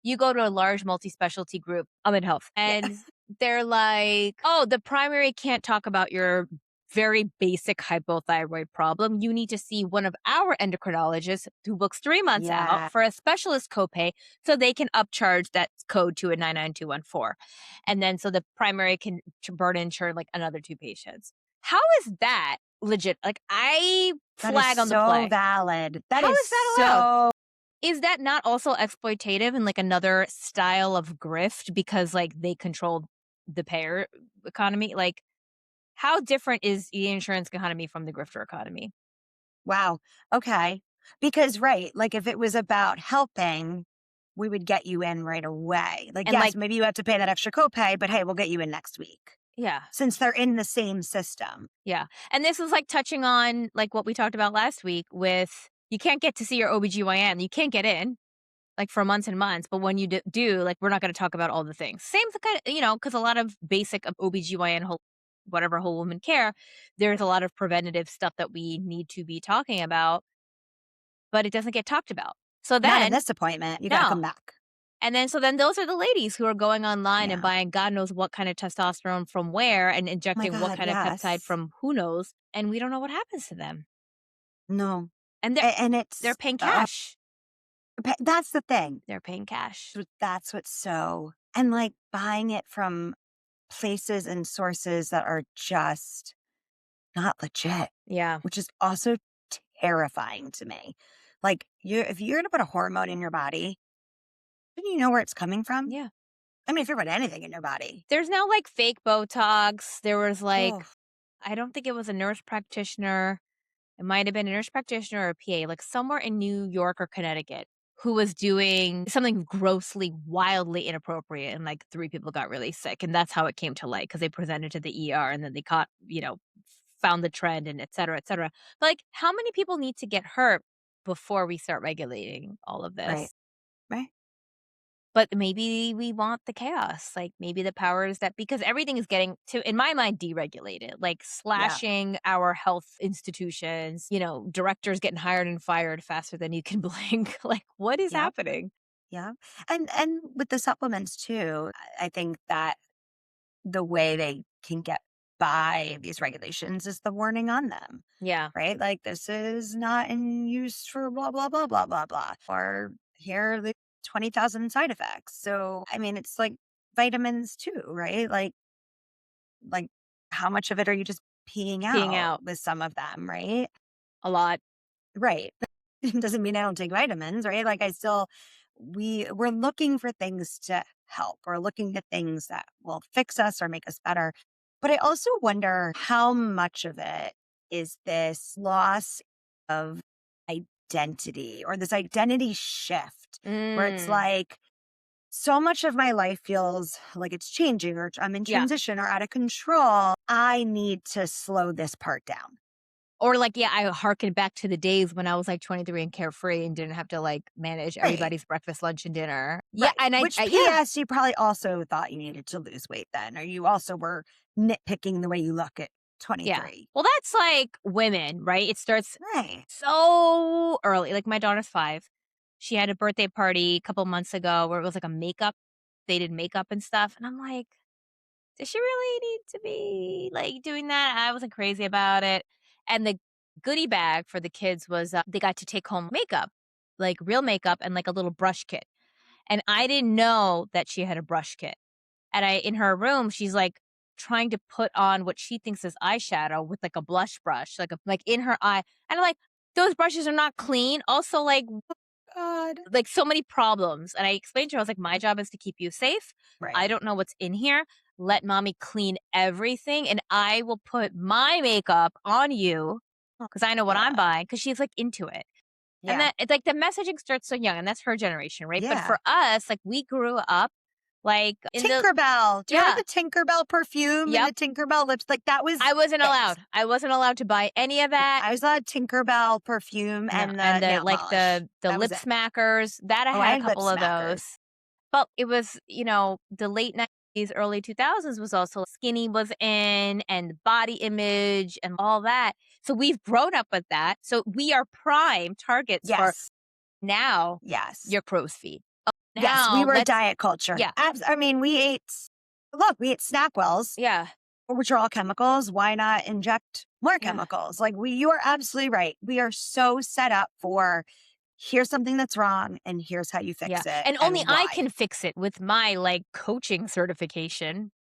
You go to a large multi specialty group, I'm in health, Yeah. and they're like, oh, the primary can't talk about your very basic hypothyroid problem, you need to see one of our endocrinologists who books 3 months out Yeah. for a specialist copay so they can upcharge that code to a 99214. And then so the primary can burden insure like another 2 patients. How is that legit. Like, I That is flag on the so play. valid. That How is is that allowed? so Is that not also exploitative and, like, another style of grift because, like, they control the payer economy? Like, how different is the insurance economy from the grifter economy? wow. Okay. Because, right, like, if it was about helping, we would get you in right away. Like, And, yes, like, maybe you have to pay that extra copay, but hey, we'll get you in next week yeah, since they're in the same system. yeah. And this is, like, touching on, like, what we talked about last week with you can't get to see your OBGYN. You can't get in, like, for months and months, but when you do, like, we're not gonna talk about all the things. Same kind of, because a lot of basic OBGYN whole whatever, whole woman care, there's a lot of preventative stuff that we need to be talking about, but it doesn't get talked about. So Not in then this appointment. You got to come no. back. And then so then those are the ladies who are going online and Yeah. buying God knows what kind of testosterone from where and Oh my injecting what God. kind of peptide Yes. from who knows, and we don't know what happens to them. No. And And they're it's, paying cash. that's the thing. They're paying cash. That's what's so, and like buying it from places and sources that are just not legit, Yeah. which is also terrifying to me. Like, if you're gonna put a hormone in your body, shouldn't you know where it's coming from? Yeah. I mean, if you're putting anything in your body. There's now, like, fake Botox. There was, Oh, like I don't think it was a nurse practitioner. It might have been a nurse practitioner or a PA, like, somewhere in New York or Connecticut who was doing something grossly, wildly inappropriate, and, like, 3 people got really sick, and that's how it came to light because they presented to the ER, and then they found the trend and et cetera, et cetera. But, like, how many people need to get hurt before we start regulating all of right, this? right. But maybe we want the chaos, like, maybe the powers that because everything is getting to in my mind, deregulated, like, Yeah, slashing our health institutions, directors getting hired and fired faster than you can blink, like, what is yep, happening? yeah. And with the supplements too, I think that the way they can get by these regulations is the warning on them. Yeah, Right? Like, this is not in use for blah, blah, blah, blah, blah, blah. Or here are the 20,000 side effects. So, I mean, it's like vitamins too, right? Like how much of it are you just peeing peeing out out with some of them, right? a lot. Right. It doesn't mean I don't take vitamins, right? Like I still we're looking for things to help. We're looking at things that will fix us or make us better. But I also wonder how much of it is this loss of identity or this identity shift where it's Mm, like so much of my life feels like it's changing or I'm in yeah. transition or out of control. I need to slow this part down. Or, like, yeah, I harken back to the days when I was, like, 23 and carefree and didn't have to, like, manage Right. everybody's breakfast, lunch, and dinner. Yeah, Right, and which yeah. PS, you probably also thought you needed to lose weight then, or you also were nitpicking the way you look at Yeah. 23. Well, that's like women, right? It starts Right, so early. Like my daughter's 5. She had a birthday party a couple months ago where it was like a makeup. They did makeup and stuff. And I'm like, does she really need to be like doing that? I wasn't crazy about it. And the goodie bag for the kids was they got to take home makeup, like real makeup and like a little brush kit. And I didn't know that she had a brush kit. And in her room, she's, like, trying to put on what she thinks is eyeshadow with, like, a blush brush, like, in her eye. And I'm like, "Those brushes are not clean." Also, God. so many problems. And I explained to her, I was like, "My job is to keep you safe. I Right. don't know what's in here. Let mommy clean everything, and I will put my makeup on you Oh, because I know what I'm yeah, buying. Because she's, like, into it. And yeah, that it's like the messaging starts so young, and that's her generation, right? But yeah. for us, like, we grew up, like, in the Tinkerbell, do you remember yeah. the Tinkerbell perfume and Yep. the Tinkerbell lips? Like, that was I wasn't it. allowed. I wasn't allowed to buy any of that. I was allowed Tinkerbell perfume No, and and the nail polish. the That was lip it. smackers, that I Oh, had I a had lip couple of those. smackers. But it was, the late '90s, early 2000s was also skinny was in and body image and all that. So we've grown up with that. So we are prime targets for Yes, now yes. your crow's feet. Yes, we Now were let's diet culture. yeah, I mean, we ate Snackwells, yeah, which are all chemicals. Why not inject more yeah. chemicals? Like you are absolutely right. We are so set up for here's something that's wrong and here's how you Yeah, fix it and only and I why. can fix it with my, like, coaching certification.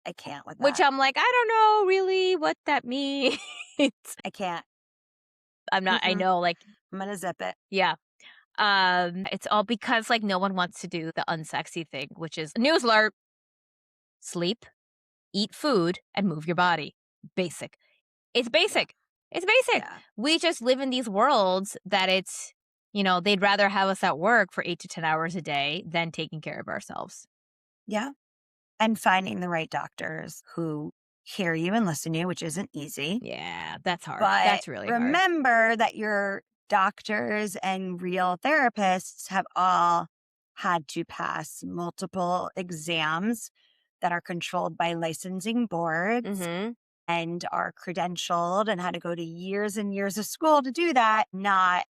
I can't with Which that. I'm like, "I don't know really what that means." I can't. I'm not I Mm-mm. know, like I'm gonna zip it. yeah. It's all because, like, no one wants to do the unsexy thing, which is news alert, sleep, eat food, and move your body. Basic. It's Yeah. basic. It's basic. Yeah. We just live in these worlds that it's they'd rather have us at work for 8 to 10 hours a day than taking care of ourselves. Yeah. And finding the right doctors who hear you and listen to you, which isn't easy. Yeah, that's hard. But That's really hard. remember that your doctors and real therapists have all had to pass multiple exams that are controlled by licensing boards Mhm. and are credentialed and had to go to years and years of school to do that, not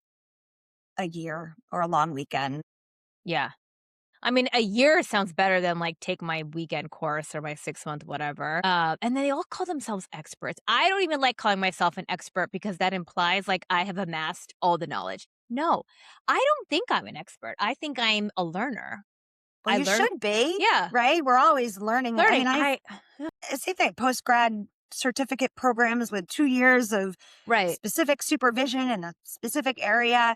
a year or a long weekend. Yeah. I mean, a year sounds better than, like, take my weekend course or my 6-month whatever. And then they all call themselves experts. I don't even like calling myself an expert because that implies, like, I have amassed all the knowledge. No, I don't think I'm an expert. I think I'm a learner. Well, I you learn should be, Yeah, right? We're always learning. I learning. mean, same thing, post grad certificate programs with 2 years of Right. specific supervision in a specific area.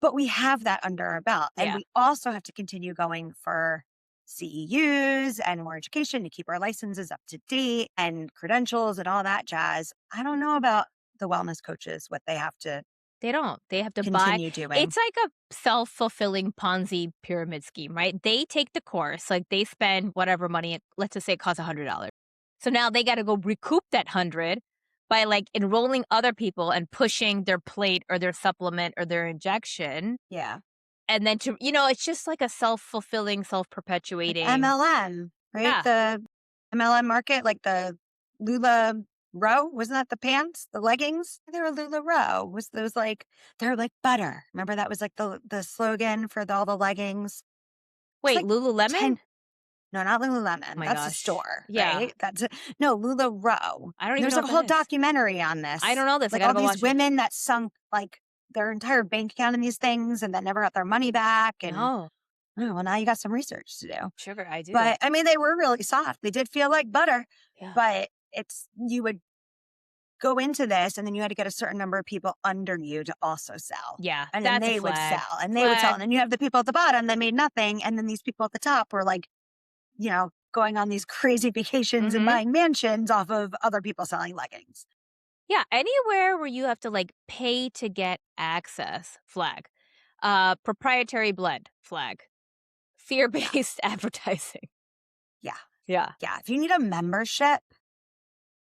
But we have that under our belt. And Yeah. we also have to continue going for CEUs and more education to keep our licenses up to date and credentials and all that jazz. I don't know about the wellness coaches, what they have to They don't. They have to buy continue doing. it's like a self-fulfilling Ponzi pyramid scheme, right? They take the course, like, they spend whatever money let's just say it costs $100. So now they gotta go recoup that 100 by, like, enrolling other people and pushing their plate or their supplement or their injection, Yeah. and then it's just like a self-fulfilling, Like self-perpetuating MLM, right? Yeah. The MLM market, like the Lula Row, wasn't that the pants, the leggings? They were Lula Row. Was those like they're like butter? Remember that was like the slogan for all the leggings. It's Wait, like Lululemon? 10. No, not Oh Lululemon. my That's a gosh. store, Yeah. right? No, Lula Row. I don't even There's know like what a that whole is. documentary on I this. don't know this, I Like gotta all go these watch it. women that sunk like their entire bank account in these things and then never got their money back. And No. oh, well, now you got some research to do. Sugar, I do. But I mean, they were really soft. They did feel like butter, Yeah. but you would go into this and then you had to get a certain number of people under you to also sell. Yeah, And then that's a they would flag. sell and they would sell. Flag. And then you have the people at the bottom that made nothing. And then these people at the top were like, going on these crazy vacations and Mhm. buying mansions off of other people selling leggings. Yeah, anywhere where you have to, like, pay to get access, flag. Proprietary blend, flag. Yeah. Fear-based advertising. Yeah. Yeah. Yeah. If you need a membership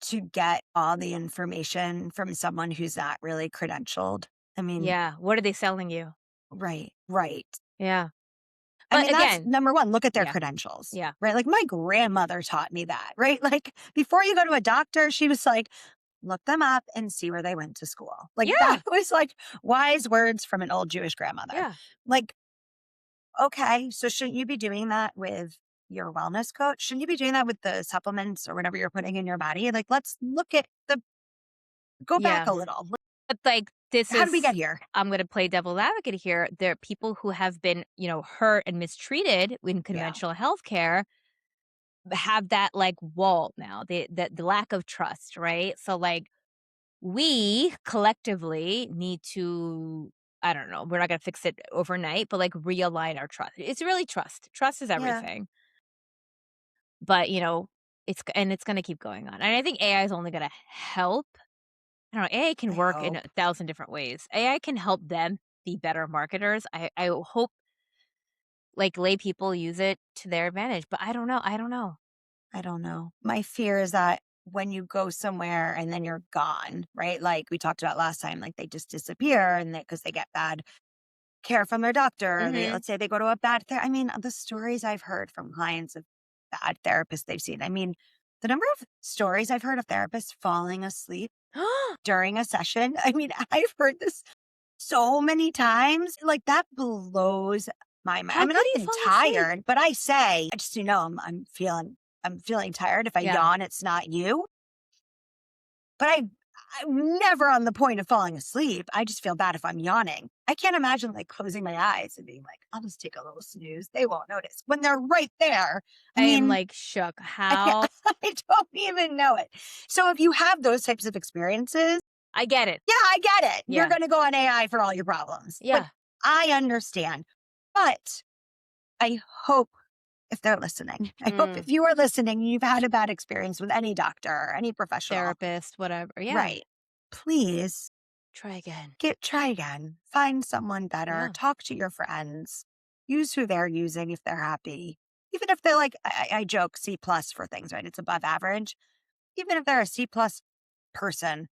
to get all the information from someone who's not really credentialed, I mean, Yeah, what are they selling you? right, right. Yeah. I But mean, that's again number one. Look at their yeah, credentials, yeah. right? Like my grandmother taught me that, right? Like before you go to a doctor, she was like, look them up and see where they went to school. Like that Yeah, was like wise words from an old Jewish grandmother. yeah, Like, okay, so shouldn't you be doing that with your wellness coach? Shouldn't you be doing that with the supplements or whatever you're putting in your body? Like, let's look at go back yeah. a little. But, like, this How did we is get here? I'm gonna play devil's advocate here. There are people who have been, hurt and mistreated in Yeah. conventional healthcare have that, like, wall now, the lack of trust, right? So, like, we collectively need to I don't know, we're not gonna fix it overnight, but, like, realign our trust. It's really trust. Trust is Yeah. everything. But, it's gonna keep going on. And I think AI is only gonna help. I don't know, AI can I work in a hope. thousand different ways. AI can help them be better marketers. I hope, like, lay people use it to their advantage, but I don't know. I don't know. My fear is that when you go somewhere and then you're gone, right? Like we talked about last time, like they just disappear and because they get bad care from their doctor. Or Mhm. let's say they go to a bad I mean, the stories I've heard from clients of bad therapists they've seen. I mean, the number of stories I've heard of therapists falling asleep during a session. I mean, I've heard this so many times. Like that blows my mind. I How mean, could I've he been fall asleep? tired, but I say, I just I'm feeling tired. If I Yeah. yawn, it's not you. But I'm never on the point of falling asleep. I just feel bad if I'm yawning. I can't imagine like closing my eyes and being like, I'll just take a little snooze. They won't notice when they're right there. I I am, mean, like, shook. I can't, How I don't even know it. So if you have those types of experiences, I get it. yeah, I get it. You're Yeah. going to go on AI for all your problems. Like, Yeah. I understand. But I hope if they're listening, I hope Mm. if you are listening, you've had a bad experience with any doctor or any professional, Therapist, whatever. Yeah. right? Please Try again. try again. Find someone better. Yeah. Talk to your friends. Use who they're using if they're happy. Even if they're like, I joke C plus for things, right? It's above average. Even if they're a C plus person,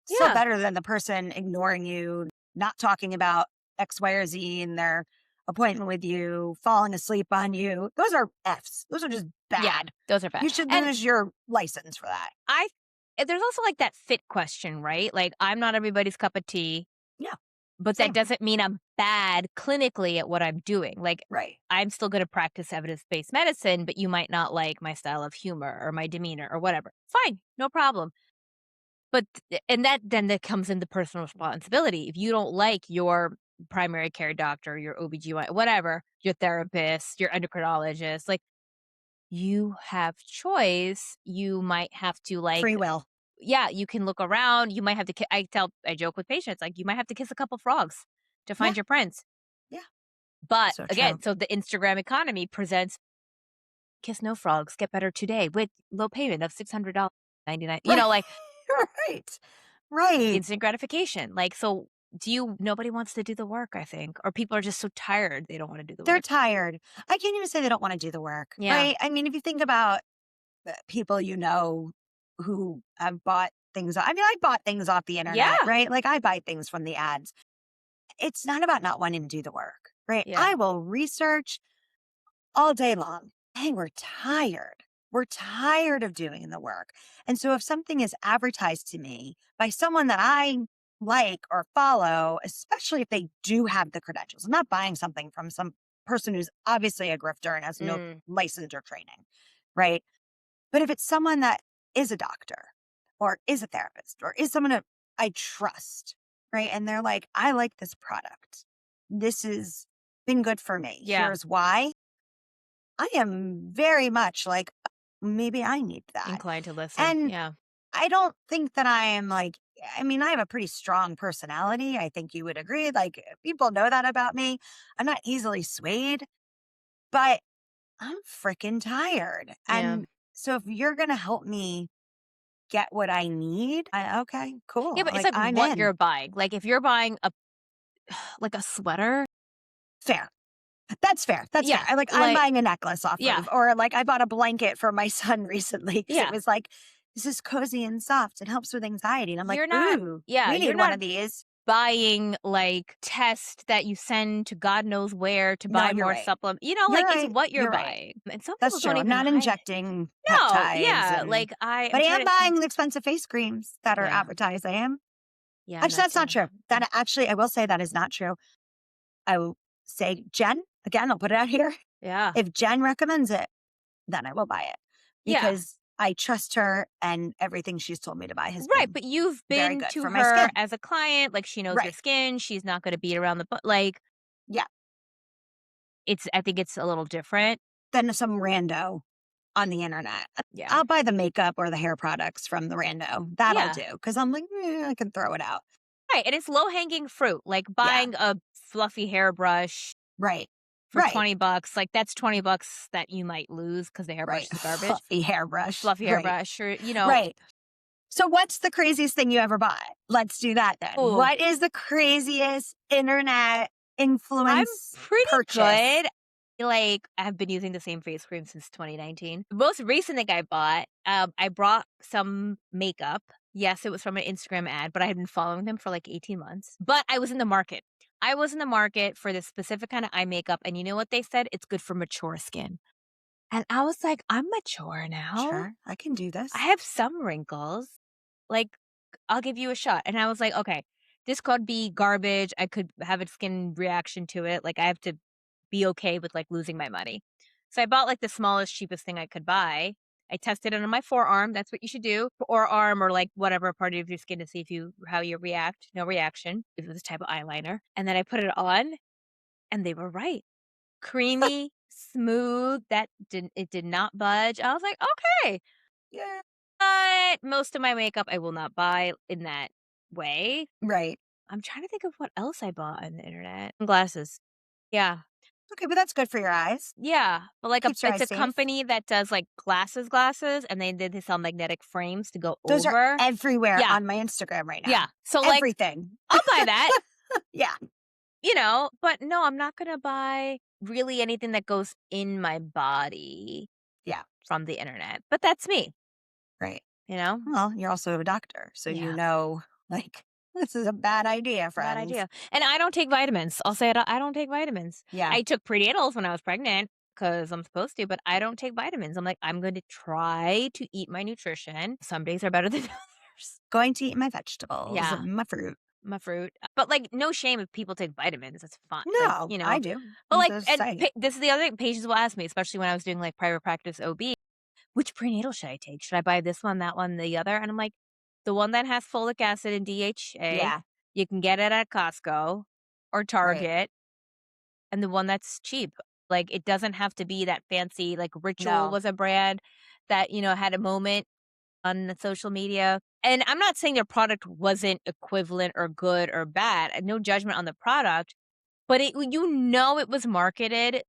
still Yeah. better than the person ignoring you, not talking about X, Y, or Z in their appointment with you, falling asleep on you. Those are Fs. Those are just Yeah. bad. Those are bad. You should And lose your license for that. I there's also, like, that fit question, right? Like, I'm not everybody's cup of tea, Yeah, but that same. doesn't mean I'm bad clinically at what I'm doing. Like, Right. I'm still gonna practice evidence-based medicine, but you might not like my style of humor or my demeanor or whatever. Fine, no problem. But and that comes into personal responsibility. If you don't like your primary care doctor, your OBGYN, whatever, your therapist, your endocrinologist, like, you have choice. You might have to, like, Free will. yeah, you can look around. You might have to I joke with patients, like, you might have to kiss a couple frogs to Yeah. find your prince. Yeah. But, So again, true. so the Instagram economy presents kiss no frogs, get better today with low payment of $600.99, Right. like, Right. Right. instant gratification. Like, so nobody wants to do the work, I think, or people are just so tired they don't wanna do the They're work. tired. I can't even say they don't want to do the work, Yeah. right? I mean, if you think about people you know who have bought things, I mean, I bought things off the internet, Yeah. right? Like I buy things from the ads. It's not about not wanting to do the work, right? Yeah. I will research all day long. Hey, we're tired. We're tired of doing the work. And so if something is advertised to me by someone that I like or follow, especially if they do have the credentials, I'm not buying something from some person who's obviously a grifter and has no Mm. license or training, right? But if it's someone that is a doctor or is a therapist or is someone that I trust, right? And they're like, I like this product. This has been good for me. Yeah. Here's why. I am very much like, maybe I need that. Inclined to listen. And Yeah. I don't think that I am like, I mean, I have a pretty strong personality. I think you would agree. Like, people know that about me. I'm not easily swayed, but I'm freaking tired. Yeah. And so if you're going to help me get what I need, okay, Yeah, cool. but it's Like, like I'm what in. you're buying. Like, if you're buying a like a sweater. Fair. That's fair. That's fair. Yeah, I'm like buying a necklace off yeah, of, or like I bought a blanket for my son recently because it yeah. was like, this is cozy and soft. It helps with anxiety. And I'm like, You're not ooh, yeah, we you're need one not of these. buying, like, tests that you send to God knows where to No, buy you're more right. supplement, You're like, it's right. what you're You're right. buying, and some people That's true. don't I'm even not hide it. injecting No, peptides yeah, like, but I'm I trying am to buying the expensive face creams that are yeah, advertised. I am. yeah, I'm Actually, not that's not doing true. That actually, I will say that is not true. I will say, Jen, again, I'll put it out here. yeah, If Jen recommends it, then I will buy it yeah. because I trust her and everything she's told me to buy has Right, been but you've very been good to for my her skin. as a client, like, she knows your Right. skin, she's not gonna beat around the like, Yeah. I think it's a little different. Than some rando on the internet. Yeah. I'll buy the makeup or the hair products from the rando. That'll Yeah. do because I'm like, I can throw it out. Right, and it's low-hanging fruit, like Yeah. buying a fluffy hairbrush Right. for Right. 20 bucks, like, that's 20 bucks that you might lose because the hairbrush Right. is garbage. Fluffy hairbrush. Fluffy Right. hairbrush or, Right. So what's the craziest thing you ever bought? Let's do that then. ooh, What is the craziest internet I'm influence pretty purchase? good. Like, I've been using the same face cream since 2019. The most recent thing I bought, I brought some makeup. Yes, it was from an Instagram ad, but I had been following them for like 18 months. But I was in the market. I was in the market for this specific kind of eye makeup, and you know what they said? It's good for mature skin. And I was like, I'm mature now. Sure, I can do I this. have some wrinkles. Like, I'll give you a shot. And I was like, okay, this could be garbage. I could have a skin reaction to it. Like, I have to be okay with like losing my money. So I bought like the smallest, cheapest thing I could buy. I tested it on my forearm. That's what you should do. Or arm or like whatever part of your skin to see if you how you react. No reaction. If it was a type of eyeliner. And then I put it on and they were right. Creamy, smooth. It did not budge. I was like, okay. Yeah. But most of my makeup I will not buy in that way. Right. I'm trying to think of what else I bought on the internet. Glasses. Yeah. Okay, but that's good for your eyes. Yeah, but, like, Keeps your it's eyes a safe. company that does, like, glasses, and they sell magnetic frames to go Those are over. everywhere Yeah, on my Instagram right yeah. now. So, like, Everything. I'll buy that, Yeah. but no, I'm not gonna buy really anything that goes in my body Yeah. from the internet, but that's me, Right. you know? Well, you're also a doctor, so you Yeah, know, like, this is a bad idea, bad friends. idea, and I don't take vitamins. I'll say it, I don't take vitamins. Yeah. I took prenatals when I was pregnant because 'cause I'm supposed to, but I don't take vitamins. I'm like, "I'm going to try to eat my nutrition." Some days are better than others. Going to eat my vegetables Yeah. and my fruit. My fruit, but, like, no shame if people take vitamins, it's fine, like, No, I do. but, I'm like just and saying. pa this is the other thing, patients will ask me, especially when I was doing, like, private practice OB, "Which prenatal should I take? Should I buy this one, that one, the other?" And I'm like, "The one that has folic acid and DHA, Yeah. you can get it at Costco or Right. Target, and the one that's cheap." Like, it doesn't have to be that fancy, like, Ritual No. was a brand that, had a moment on the social media. And I'm not saying their product wasn't equivalent or good or bad. No judgment on the product, but it was marketed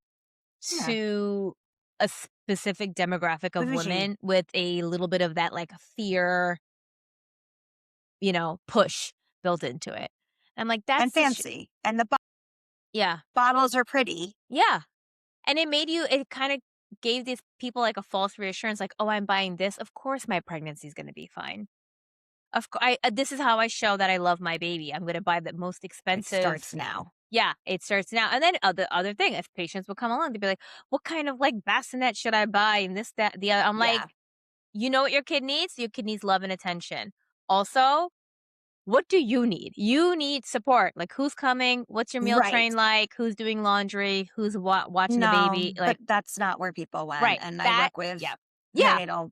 Yeah. to a specific demographic of Bougie women with a little bit of that like fear, push built into it. I'm like, and that's the fancy. And the yeah, bottles are pretty. yeah. And it kind of gave these people like a false reassurance, like, oh, I'm buying this. Of course, my pregnancy is going to be fine. This is how I show that I love my baby. I'm gonna buy the most It expensive. starts now. Yeah, it starts now. And then other thing, if patients will come along, they'd be like, "What kind of like bassinet should I buy?" And this, that, the other. I'm like, Yeah. you know what your kid needs? Your kid needs love and attention. Also, what do you need? You need support. Like, who's coming? What's your meal Right. train like? Who's doing laundry? Who's watching the No, baby? but Like, that's not where people went. right? And I That, work with yeah, yeah, prenatal,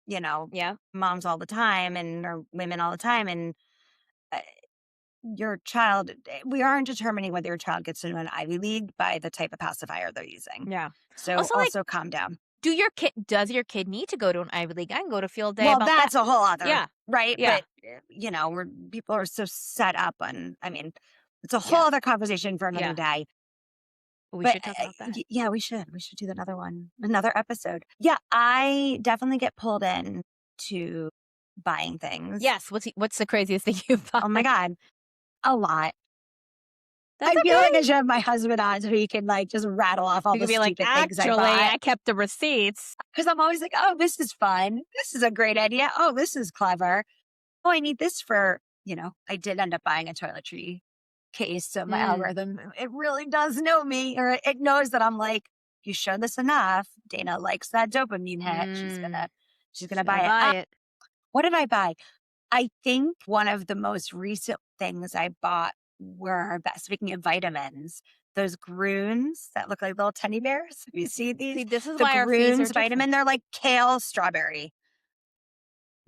yeah, moms all the time and or women all the time. And uh, your child, we aren't determining whether your child gets into an Ivy League by the type of pacifier they're using. yeah. So Also, like, also calm down. does your kid need to go to an Ivy League? I can go to field day Well, about that. that's a whole other, Yeah. right? Yeah. But, we're, people are so set up on, I mean, it's a whole Yeah. other conversation for another Yeah. day. We But should talk about that. yeah, we should. We should do another one, another episode. Yeah, I definitely get pulled in to buying things. Yes. What's the craziest thing you Oh my buy? God, a lot. That's I feel like I okay. should have my husband on so he can like just rattle off all You the could be like, stupid things I actually, bought. I kept the receipts. Because I'm always like, oh, this is fun. This is a great idea. Oh, this is clever. Oh, I need this for, I did end up buying a toiletry case. So my Mm, algorithm, it really does know me, or it knows that I'm like, you show this enough. Dana likes that dopamine hit. mm. She's gonna Should I buy it. buy it? What did I buy? I think one of the most recent things I bought were, speaking of vitamins, those Groons that look like little teddy bears. Have you seen See, these? this is The why our fees are Groons different. vitamin. They're like kale strawberry.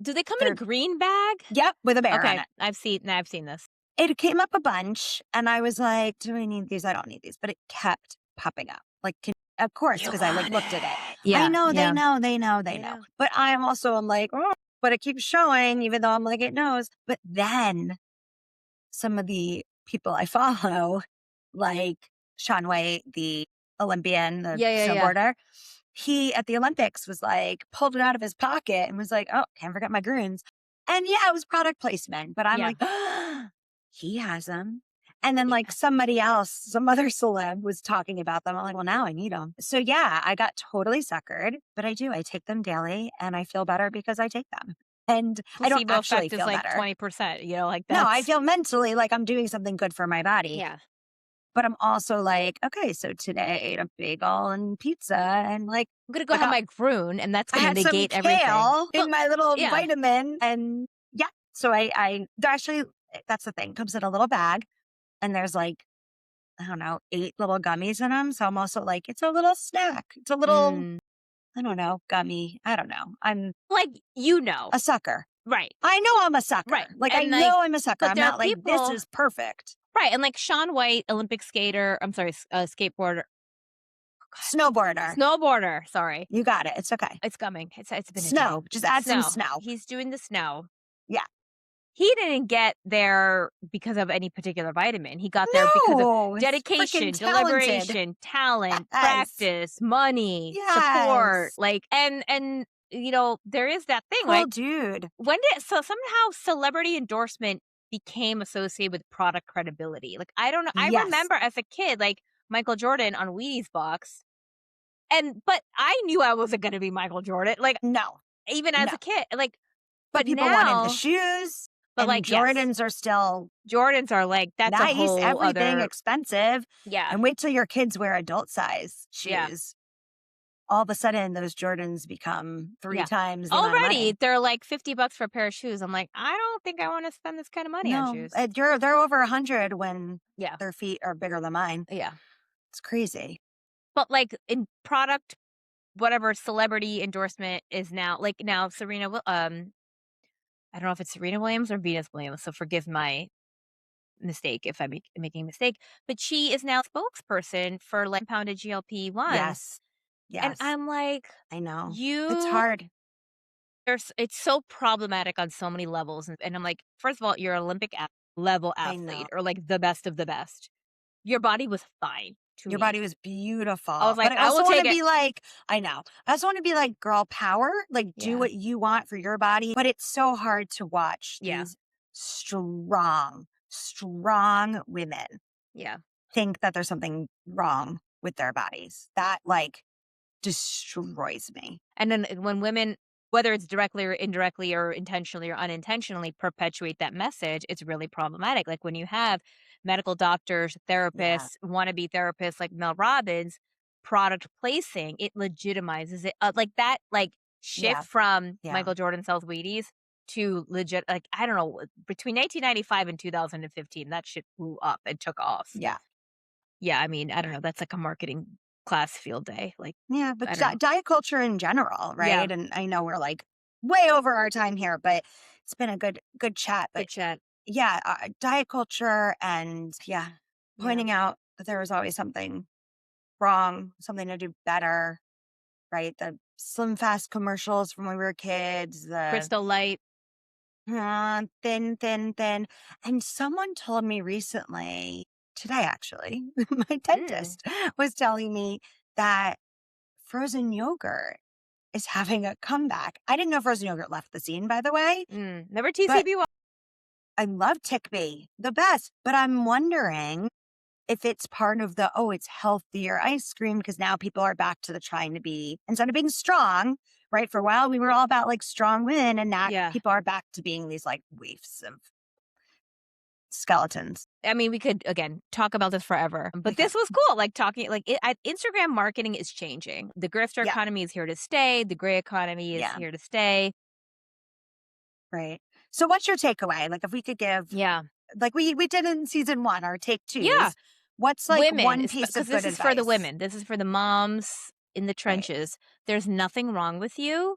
Do they come in a They're, green bag? yep, with a bear on Okay, it. I've seen this. It came up a bunch, and I was like, "Do I need these? I don't need these." But it kept popping up. Like, of course, You because I like want looked at it. it. I Yeah, know, they yeah. know, they know, they They know. know. But I am also, I'm like, oh, but it keeps showing, even though I'm like, it knows. But then some of the people I follow, like Shaun White, the Olympian, the Yeah, yeah, yeah. snowboarder, he at the Olympics was like, pulled it out of his pocket and was like, oh, can't forget my Groons. And yeah, it was product placement, but I'm Yeah. like, he has them. And then like Yeah. somebody else, some other celeb was talking about them. I'm like, well, now I need them. So yeah, I got totally suckered, but I do. I take them daily and I feel better because I take them. And I don't Placebo actually effect is feel like better. 20%, like No, I that's feel mentally like I'm doing something good for my body. yeah. But I'm also like, okay, so today I ate a bagel and pizza and like I'm gonna go I have got my Groon, and that's I gonna had some negate everything. kale Well, in my little yeah. vitamin and yeah. So they're actually, that's the thing, comes in a little bag and there's like, I don't know, 8 little gummies in them. So I'm also like, it's a little snack. It's a little Mm. I don't know, gummy. I don't know. I'm Like, you know. a sucker. Right. I know I'm a Right. sucker. Like, I And, like, know I'm a sucker. but I'm there are not like, this people is perfect. right, and, like, Shaun White, Olympic skater I'm sorry, skateboarder Snowboarder. snowboarder, sorry. You got it. It's okay. It's coming. It's been a day. Snow. Just add some Snow. snow. He's doing the snow. Yeah. He didn't get there because of any particular vitamin. He got there because of No, it's freaking dedication, talented. deliberation, talent, Yes. practice, money, support, Yes. like and you know, there is that thing, Cool like dude. when did so somehow celebrity endorsement became associated with product credibility. Like I don't know. I Yes. remember as a kid, like Michael Jordan on Wheaties box. But I knew I wasn't gonna be Michael Jordan. Like No, even as no. a kid. Like But but people wanted the now shoes, but and like yes. Jordans are still Jordans are like that's a nice, whole everything other expensive. yeah, And wait till your kids wear adult size yeah, shoes. All of a sudden, those Jordans become 3 yeah. times the amount of Already, money. they're like $50 for a pair of shoes. I'm like, I don't think I wanna spend this kind of money on No, shoes. they're over 100 when Yeah, their feet are bigger than mine. yeah. It's crazy. But, like, in product, whatever celebrity endorsement is now like, now I don't know if it's Serena Williams or Venus Williams, so forgive my mistake if I'm making a mistake, but she is now spokesperson for, like, compounded GLP-1s, Yes. and Yes. I'm like, I know. It's "You" hard. it's so problematic on so many levels, and I'm like, first of all, you're an Olympic level I know. athlete or, like, the best of the best. Your body was fine to Your me. body was I beautiful. was But like, I "I also will wanna take it." be like, I know. I also wanna be like, girl power, like, do Yeah, what you want for your body. But it's so hard to watch yeah, these strong, strong women yeah. think that there's something wrong with their bodies. That, like, destroys me. And then when women, whether it's directly or indirectly or intentionally or unintentionally, perpetuate that message, it's really problematic. Like when you have medical doctors, Yeah. therapists, wannabe therapists like Mel Robbins, product placing, it legitimizes it. Like that, like shift Yeah. from Yeah. Michael Jordan sells Wheaties to legit, like, I don't know, between 1995 and 2015, that shit blew up and took off. Yeah. Yeah, I mean, I don't know. That's like a marketing class field day. Like, Yeah, but I don't know. diet culture in general, Yeah, right? And I know we're, like, way over our time here, but it's been a good chat. But good chat. yeah, diet culture and yeah, Yeah. pointing out that there was always something wrong, something to do better, right? The Slim Fast commercials from when we were kids, the Crystal Light. thin, thin, thin. And someone told me recently, today actually, my Mm. dentist was telling me that frozen yogurt is having a comeback. I didn't know frozen yogurt left the scene, by the way, Never but TCB1. I love Tickby, the best. But I'm wondering if it's part of the, oh, it's healthier ice cream because now people are back to the trying to be, instead of being strong, right? For a while, we were all about like strong women, and now Yeah. people are back to being these like waifs of skeletons. I mean, we could, again, talk about this forever, but Okay. this was cool. Like talking, like Instagram marketing is changing. The grifter Yeah. economy is here to stay. The gray economy is Yeah. here to stay. Right. So what's your takeaway? Like if we could give, Yeah. like we did in season 1, our take Yeah. twos, what's like Women, one piece because of good this is for the advice? women. This is for the moms in the Right. trenches. There's nothing wrong with you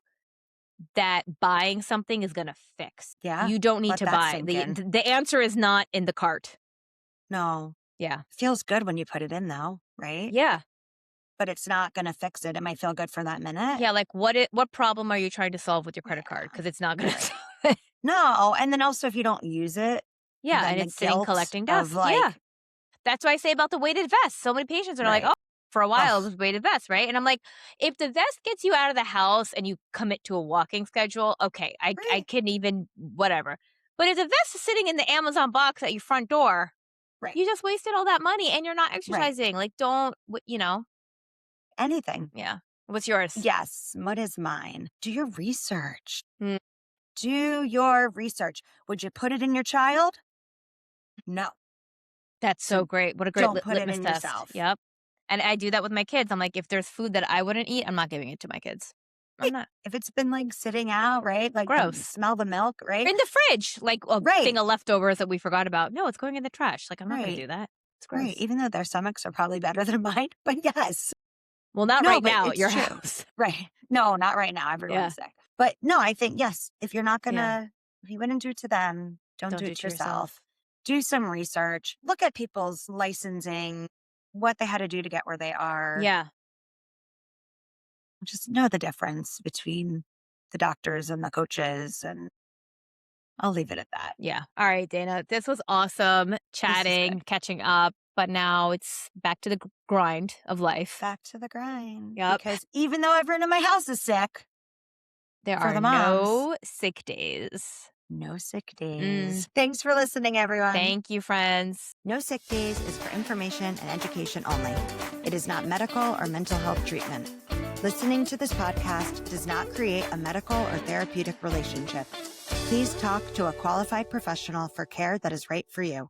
that buying something is going to fix. Yeah. You don't need Let to that buy. sink in. The answer is not in the cart. No. Yeah. Feels good when you put it in though, right? Yeah. But it's not going to fix it. It might feel good for that minute. Yeah, like what problem are you trying to solve with your credit card? Yeah. Because it's not gonna Right. solve it. No. And then also if you don't use it, Yeah, then and the it's sitting guilt collecting of dust. Yeah. like, That's what I say about the weighted vest. So many patients are like, right. "Oh, for a while it Ugh. was weighted vest, right?" And I'm like, if the vest gets you out of the house and you commit to a walking schedule, okay, I Right. can even whatever. But if the vest is sitting in the Amazon box at your front door, Right. you just wasted all that money and you're not Right. exercising. Like, don't, Anything. yeah. What's yours? Yes. What is mine? Do your research. Mm, Do your research. Would you put it in your child? No. that's so So great. What a great don't put it litmus in test. yourself. Yep. And I do that with my kids. I'm like, if there's food that I wouldn't eat, I'm not giving it to my kids. I'm not. If it's been like sitting out, right? Like the Gross. smell the milk, right? In the fridge, like a Right. thing of leftovers that we forgot about. No, it's going in the trash. Like, I'm not gonna Right. do that. It's Right. gross. Even though their stomachs are probably better than mine, but yes. Well, not No, right but now at it's your true. house. Right. No, not right now. Yeah. Everyone's sick. But no, I think, yes, if you're not going Yeah. to, if you wouldn't do it to them, don't Don't do do it it to to yourself. yourself. Do some research. Look at people's licensing, what they had to do to get where they are. Yeah. Just know the difference between the doctors and the coaches. And I'll leave it at that. Yeah. All right, Dana. This was awesome This is good. chatting, catching up, but now it's back to the grind of life. Back to the grind. Yep. Because even though everyone in my house is sick, There for are the moms, no sick days. no sick Mm. days. Thanks for listening, everyone. Thank you, friends. No Sick Days is for information and education only. It is not medical or mental health treatment. Listening to this podcast does not create a medical or therapeutic relationship. Please talk to a qualified professional for care that is right for you.